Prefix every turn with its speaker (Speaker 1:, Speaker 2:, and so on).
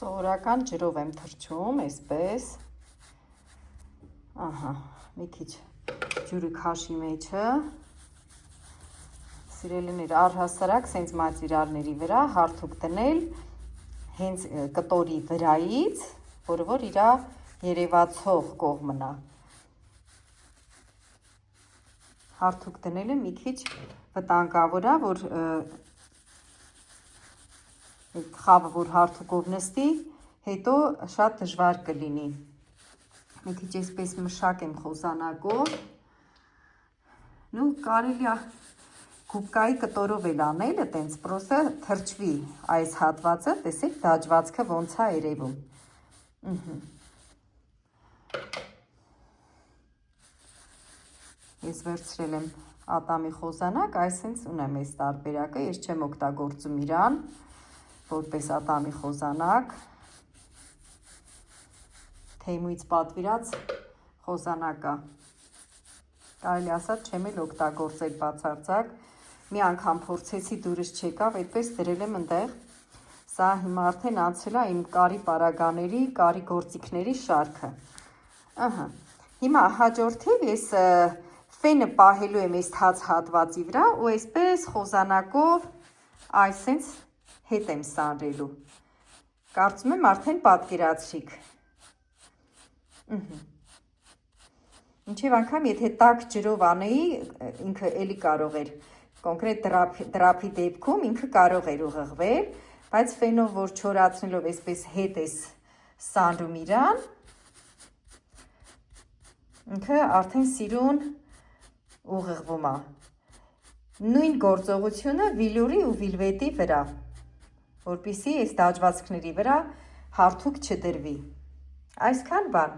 Speaker 1: Սովորական ջրով եմ թրջում, այսպես, մի քիչ ջուրը քաշի մեջը, սիրելիներ, առհասարակ սենց մատիրալների վրա հարթուկ դնել, հենց կտորի վրայից, որը որ իրա երևացող կողմնա, հարթուկ դնելը մի քիչ վտանգավոր է, որ խավը, որ հարթուկով նստի, հետո շատ դժվար կլինի, մի քիչ այսպես մշակ եմ խոզանակով, նու կարելի է գուբկայի կտորով էլ անել, տենց պրոսը թրջվի այս հատվածը, տեսեք դաջվածքը ոնց է երևում, ես վերցրել եմ ատամի խոզանակ, այսինց ունեմ այս տարբերակը, ես չեմ օգտագործում իրան, որպես ատամի խոզանակ, թեյմույց պատվիրած խոզանակա, կարելի ասած չեմ էլ օգտագործել բացարձակ, մի անգամ փորձեցի դուրս չեկավ, այդպես դրել եմ ընդեղ, սա հիմա արդեն անցել է իմ կարի պարագաների, կարի գործիքների շարքը, հիմա հաջորդիվ ես ֆենը պահելու եմ այս թաց հատվածի վրա ու այսպես խոզանակով այսենց հետ եմ սանրելու, կարծում եմ արդեն պատկերացրիք, ինչև անգամ եթե տաք ջրով անեի, ինքը էլի կարող էր, կոնկրետ դրափի դեպքում ինքը կարող էր ուղղվել, բայց ֆենով որ չորացնելով այսպես հետ ես սանրում իրան, ինքը արդեն սիրուն ուղղվում է, նույն գործողությունը վիլուրի ու վիլվետի վրա, որպեսզի այս դաջվածքների վրա հարթուկ չդրվի, այսքան բան,